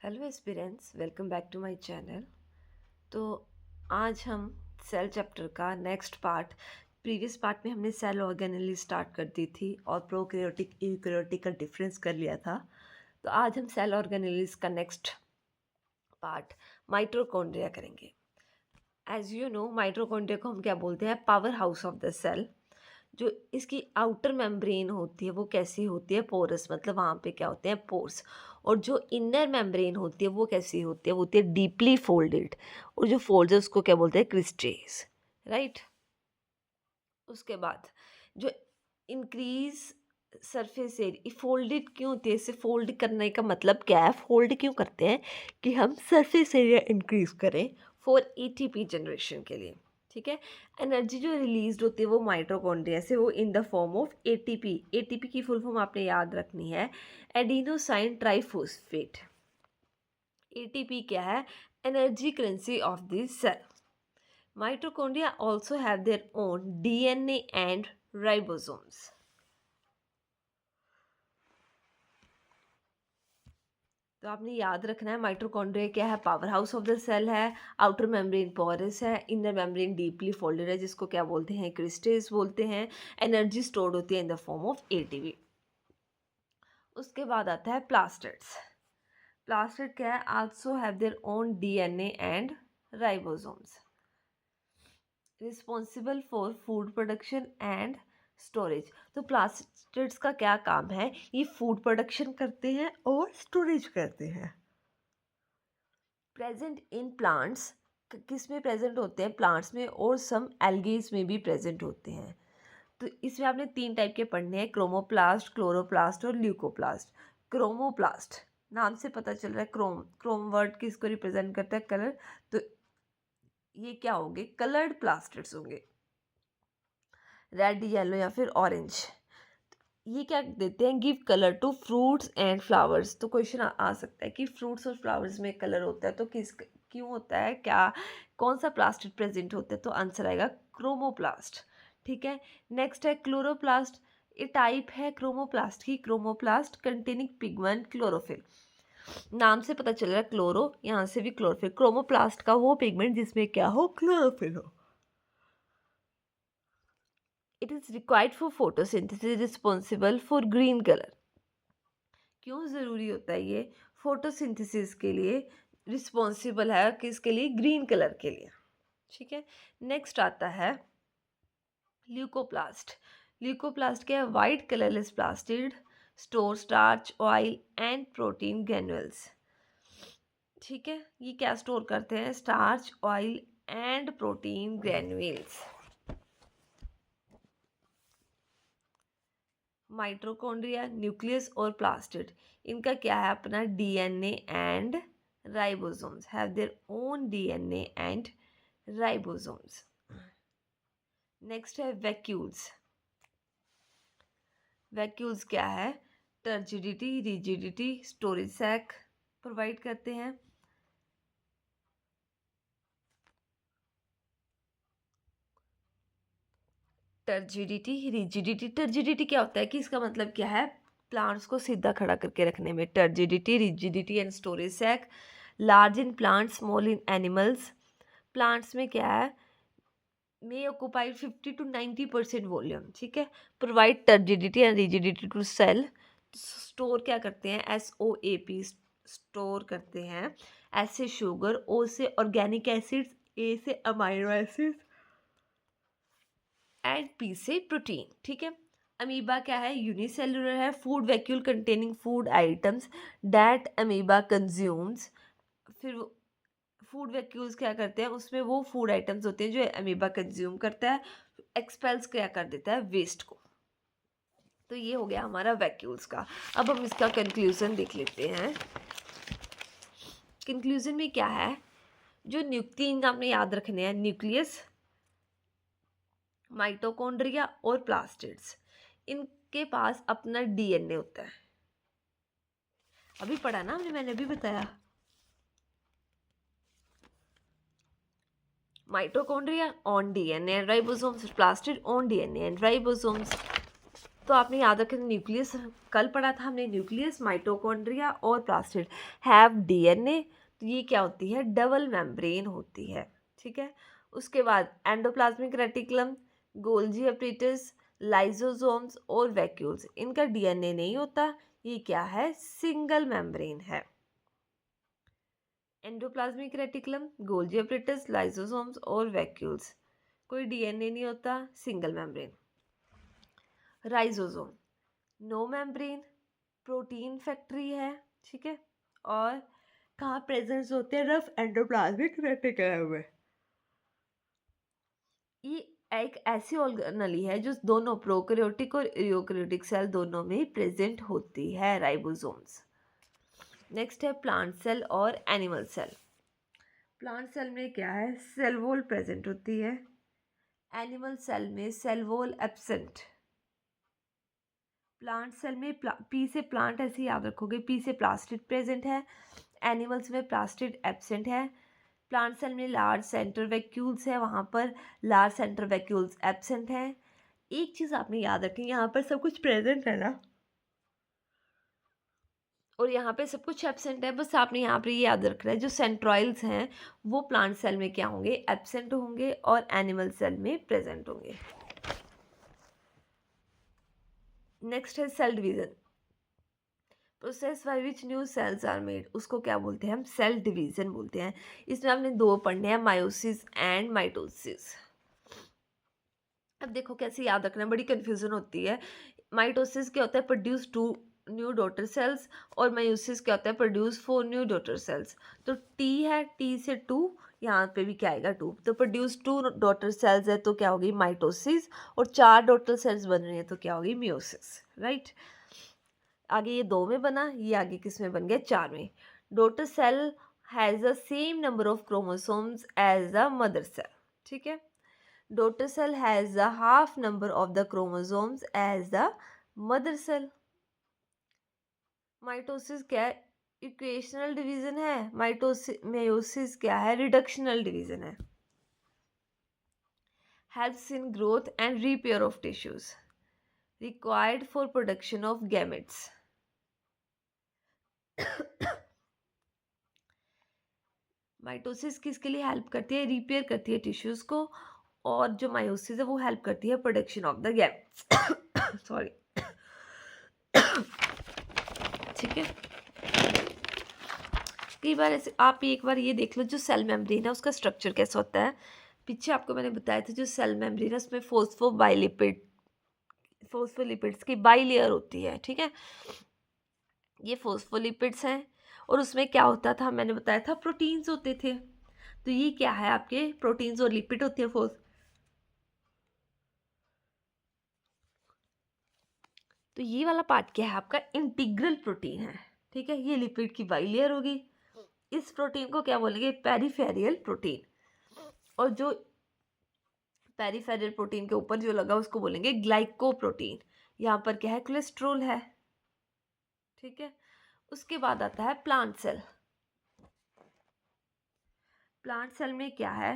Hello aspirants, welcome back to my channel. तो आज हम सेल चैप्टर का नेक्स्ट पार्ट, प्रीवियस पार्ट में हमने सेल ऑर्गेनेली स्टार्ट कर दी थी और प्रोकैरियोटिक यूकैरियोटिक का डिफरेंस कर लिया था। तो आज हम सेल ऑर्गेनेलीज का नेक्स्ट पार्ट माइटोकॉन्ड्रिया करेंगे। एज यू नो, माइटोकॉन्ड्रिया को हम क्या बोलते हैं? Power house of the cell. जो इसकी आउटर मेम्ब्रेन होती है वो कैसी होती है? पोरस, मतलब वहाँ पे क्या होते हैं? पोर्स। और जो इनर मेम्ब्रेन होती है वो कैसी होती है? वो होती है डीपली फोल्डेड। और जो फोल्ड है उसको क्या बोलते हैं? क्रिस्टेस, राइट। उसके बाद जो इंक्रीज सरफेस एरिया, फोल्डेड क्यों होती है? इसे फोल्ड करने का मतलब क्या है? फोल्ड क्यों करते हैं? कि हम सरफेस एरिया इंक्रीज करें फॉर एटीपी जनरेशन के लिए, ठीक है। एनर्जी जो रिलीज होती है वो माइटोकॉन्ड्रिया से, वो in the form of ATP. ATP की फुल फॉर्म आपने याद रखनी है, एडिनोसाइन ट्राइफॉस्फेट। एटीपी क्या है? Energy currency of this cell. Mitochondria also have their own DNA and ribosomes. तो आपने याद रखना है माइटोकॉन्ड्रिया क्या है? Power house of the cell है, आउटर मेम्ब्रेन पोरस है, इनर मेम्ब्रेन डीपली फोल्डेड है जिसको क्या बोलते हैं? क्रिस्टेस बोलते हैं। एनर्जी स्टोर्ड होती है इन द फॉर्म ऑफ एटीपी। उसके बाद आता है प्लास्टिड्स। प्लास्टिड क्या है? Also have their own DNA and ribosomes, responsible for food production and storage. तो प्लास्टिड्स का क्या काम है? ये फूड प्रोडक्शन करते हैं और स्टोरेज करते हैं। प्रेजेंट इन प्लांट्स, किस में प्रेजेंट होते हैं? प्लांट्स में, और सम एल्गीज में भी प्रेजेंट होते हैं। तो इसमें आपने 3 टाइप के पढ़ने हैं: क्रोमोप्लास्ट, क्लोरोप्लास्ट और ल्यूकोप्लास्ट। क्रोमोप्लास्ट नाम से पता चल रहा है, क्रोम वर्ड किसको रिप्रेजेंट करता है? कलर। तो ये क्या होंगे? कलर्ड प्लास्टिड्स होंगे, रेड, येलो या फिर ऑरेंज। ये क्या देते हैं? Give colour to fruits and flowers. तो क्वेश्चन आ सकता है कि फ्रूट्स और फ्लावर्स में कलर होता है तो किस क्यों होता है? क्या कौन सा प्लास्टिड प्रेजेंट होता है? तो आंसर आएगा क्रोमोप्लास्ट, ठीक है। नेक्स्ट है क्लोरोप्लास्ट। ये टाइप है क्रोमोप्लास्ट की, क्रोमोप्लास्ट कंटेनिंग पिगमेंट क्लोरोफिल। नाम से पता चल रहा है क्लोरो, यहाँ से भी क्लोरोफिल। क्रोमोप्लास्ट का वो पिगमेंट जिसमें क्या हो? क्लोरोफिल हो। It is required for photosynthesis, responsible for green colour. क्यों ज़रूरी होता है ये? फोटोसिंथेसिस के लिए रिस्पॉन्सिबल है, किसके लिए? ग्रीन कलर के लिए, ठीक है। नेक्स्ट आता है ल्यूकोप्लास्ट। ल्यूकोप्लास्ट क्या है? White colourless plastid, store starch, oil and protein granules, ठीक है। ये क्या स्टोर करते हैं? Starch, oil and protein granules. Mitochondria, nucleus और प्लास्टिड, इनका क्या है? अपना DNA and ribosomes, have their own DNA and ribosomes. Next है वैक्यूल्स। वैक्यूल्स क्या है? Turgidity, rigidity, storage sac provide करते हैं। Turgidity, rigidity. टर्जिडिटी क्या होता है कि इसका मतलब क्या है? प्लांट्स को सीधा खड़ा करके रखने में। Turgidity, rigidity and storage sac. Large in plants, small in animals. Plants में क्या है? may occupy 50 to 90% वॉल्यूम, ठीक है। Provide turgidity and rigidity to cell. Store क्या करते हैं? SOAP स्टोर करते हैं। एस से शुगर, O से ऑर्गेनिक एसिड्स, A से अमाइनो एसिड्स एंड P से प्रोटीन, ठीक है। अमीबा क्या है? यूनिसेलुलर है, food vacuole containing food items that amoeba consumes. फिर फूड वैक्यूल्स क्या करते हैं? उसमें वो फूड आइटम्स होते हैं जो अमीबा कंज्यूम करता है, एक्सपेल्स क्या कर देता है? वेस्ट को। तो ये हो गया हमारा वैक्यूल्स का। अब हम इसका कंक्लूजन देख लेते हैं। कंक्लूजन में क्या है? जो तीन आपने याद रखने हैं: न्यूक्लियस, माइटोकॉन्ड्रिया और प्लास्टिड्स। इनके पास अपना डीएनए होता है। अभी पढ़ा ना हमने, मैंने अभी बताया। Mitochondria on DNA and ribosomes, plastid on DNA and ribosomes. तो आपने याद रखा न्यूक्लियस, कल पढ़ा था हमने न्यूक्लियस, माइटोकॉन्ड्रिया और प्लास्टिड हैव डीएनए। तो ये क्या होती है, डबल मेम्ब्रेन होती है, ठीक है। उसके बाद endoplasmic reticulum, Golgi apparatus, lysosomes और वैक्यूल्स, इनका डीएनए नहीं होता, ये क्या है, सिंगल मेम्ब्रेन है। Endoplasmic reticulum, Golgi apparatus, lysosomes और वैक्यूल्स, कोई डीएनए नहीं होता, single membrane. Ribosome, no membrane, protein factory है, ठीक है। और कहाँ प्रेजेंस होते हैं, रफ एंडोप्लाज्मिक रेटिकुलम में। ये एक ऐसी ऑर्गेनली है जो दोनों प्रोकैरियोटिक और यूकेरियोटिक सेल दोनों में प्रेजेंट होती है, राइबोसोम्स। नेक्स्ट है प्लांट सेल और एनिमल सेल। प्लांट सेल में क्या है, सेल वॉल प्रेजेंट होती है। एनिमल सेल में cell wall absent. Plant cell में पी से प्लांट ऐसे याद रखोगे, पी से प्लास्टिड प्रेजेंट है, एनिमल्स में प्लास्टिड एब्सेंट है। प्लांट सेल में लार्ज सेंटर वैक्यूल्स है, वहाँ पर लार्ज सेंटर वैक्यूल्स एब्सेंट है। एक चीज़ आपने याद रखी, यहाँ पर सब कुछ प्रेजेंट है ना, और यहाँ पे सब कुछ एब्सेंट है, बस आपने यहाँ पर ये याद रखना है, जो सेंट्रॉइल्स हैं वो प्लांट सेल में क्या होंगे, एब्सेंट होंगे, और एनिमल सेल में प्रेजेंट होंगे। नेक्स्ट है cell division. Process by which new cells are made, उसको क्या बोलते हैं, हम सेल डिवीजन बोलते हैं। इसमें हमने दो पढ़ने हैं, मायोसिस एंड माइटोसिस। अब देखो कैसे याद रखना है, बड़ी कन्फ्यूजन होती है। माइटोसिस क्या होता है, produce two new daughter cells, और मायोसिस क्या होता है, प्रोड्यूस 4 न्यू डॉटर सेल्स। तो टी है, टी से 2, यहाँ पे भी क्या आएगा 2, तो प्रोड्यूस 2 डॉटर सेल्स है तो क्या होगी, माइटोसिस, और 4 डॉटर सेल्स बन रही है तो क्या होगी, मियोसिस, राइट। आगे ये 2 में बना, ये आगे किस में बन गया, 4 में। Daughter cell has the same number of chromosomes as the mother cell, ठीक है। Daughter cell has the half number of the chromosomes as the mother cell. Mitosis क्या है, इक्वेशनल डिवीजन है। मेयोसिस क्या है, रिडक्शनल डिवीजन है। Helps in growth and repair of tissues, required for production of gametes. Mitosis किसके लिए help करती है, रिपेयर करती है टिश्यूज को, और जो मायोसिस है वो हेल्प करती है production of the gametes. Sorry, ठीक है। कई बार ऐसे आप एक बार ये देख लो, जो सेल मेम्ब्रेन है उसका स्ट्रक्चर कैसा होता है। पीछे आपको मैंने बताया था, जो सेल मेम्ब्रेन है उसमें फोस्फोलिपिड्स की बाई लेयर होती है, ठीक है। ये फोस्फोलिपिड्स हैं, और उसमें क्या होता था, मैंने बताया था प्रोटीन्स होते थे। तो ये क्या है, आपके प्रोटीन्स और लिपिड होते हैं। तो ये वाला पार्ट क्या है, आपका इंटीग्रल प्रोटीन है, ठीक है। ये लिपिड की बाई लेयर होगी। इस प्रोटीन को क्या बोलेंगे, पेरिफेरियल प्रोटीन। और जो पेरिफेरल प्रोटीन के ऊपर जो लगा उसको बोलेंगे ग्लाइकोप्रोटीन। यहाँ पर क्या है, कोलेस्ट्रॉल है, ठीक है। उसके बाद आता है प्लांट सेल। प्लांट सेल में क्या है,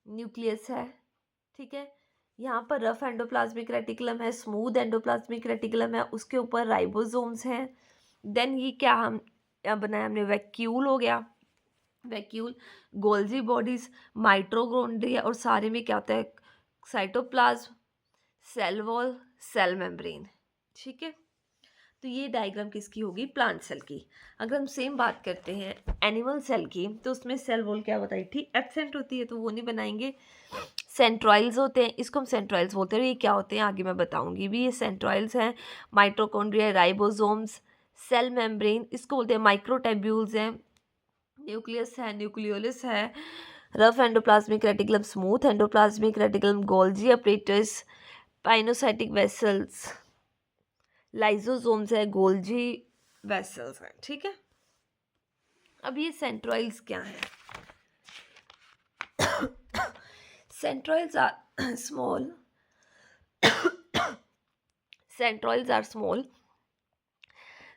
न्यूक्लियस है, ठीक है। यहाँ पर रफ एंडोप्लाज्मिक रेटिकुलम है, स्मूथ एंडोप्लाज्मिक रेटिकुलम है, उसके ऊपर राइबोसोम्स हैं। देन ये क्या हम बनाया हमने, वैक्यूल हो गया, वैक्यूल, गोल्जी बॉडीज, माइटोकॉन्ड्रिया, और सारे में क्या होता है, cytoplasm, cell wall, cell membrane, ठीक है। तो ये डायग्राम किसकी होगी, प्लांट सेल की। अगर हम सेम बात करते हैं एनिमल सेल की, तो उसमें सेल वॉल क्या बताई थी, एब्सेंट होती है, तो वो नहीं बनाएंगे। सेंट्रॉइल्स होते हैं, इसको हम सेंट्रॉइल्स बोलते हैं। ये क्या होते हैं आगे मैं बताऊंगी भी। ये सेंट्रॉइल्स हैं, माइटोकॉन्ड्रिया, राइबोसोम्स, सेल मेम्ब्रेन इसको बोलते हैं, माइक्रोट्यूब्यूल्स हैं, न्यूक्लियस है, न्यूक्लियोलस है, rough endoplasmic reticulum, smooth endoplasmic reticulum, Golgi apparatus, pinocytic vessels, lysosomes है, गोल्जी वेसल्स हैं, ठीक है। अब ये सेंट्रॉइल्स क्या हैं, centrioles are small, centrioles are small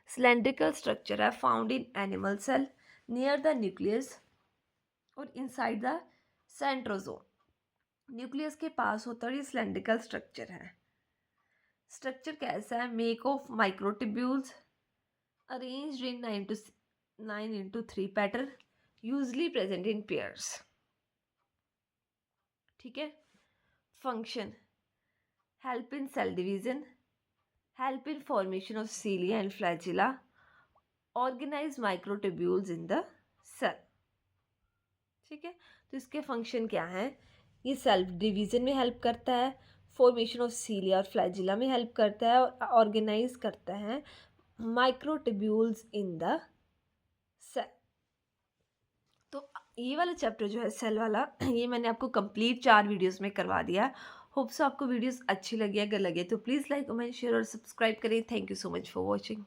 cylindrical structure है, found in animal cell near the nucleus और inside the centrosome। न्यूक्लियस के पास होता है, ये सिलेंड्रिकल स्ट्रक्चर है। स्ट्रक्चर कैसा है? Make of microtubules arranged in 9 into 3 pattern usually present in pairs. ठीक है। Function help in cell division, help in formation of cilia and flagella, organise microtubules in the cell. ठीक है। तो इसके function क्या हैं? ये सेल्फ डिवीजन में हेल्प करता है, फॉर्मेशन ऑफ सीलिया और फ्लैजिला में हेल्प करता है, और ऑर्गेनाइज करता है माइक्रोट्यूब्यूल्स इन द सेल। तो ये वाला चैप्टर जो है सेल वाला, ये मैंने आपको कंप्लीट 4 वीडियोस में करवा दिया। होप्स आपको वीडियोस अच्छी लगी। अगर लगे तो प्लीज़ लाइक कमेंट शेयर और सब्सक्राइब करें। Thank you so much for watching.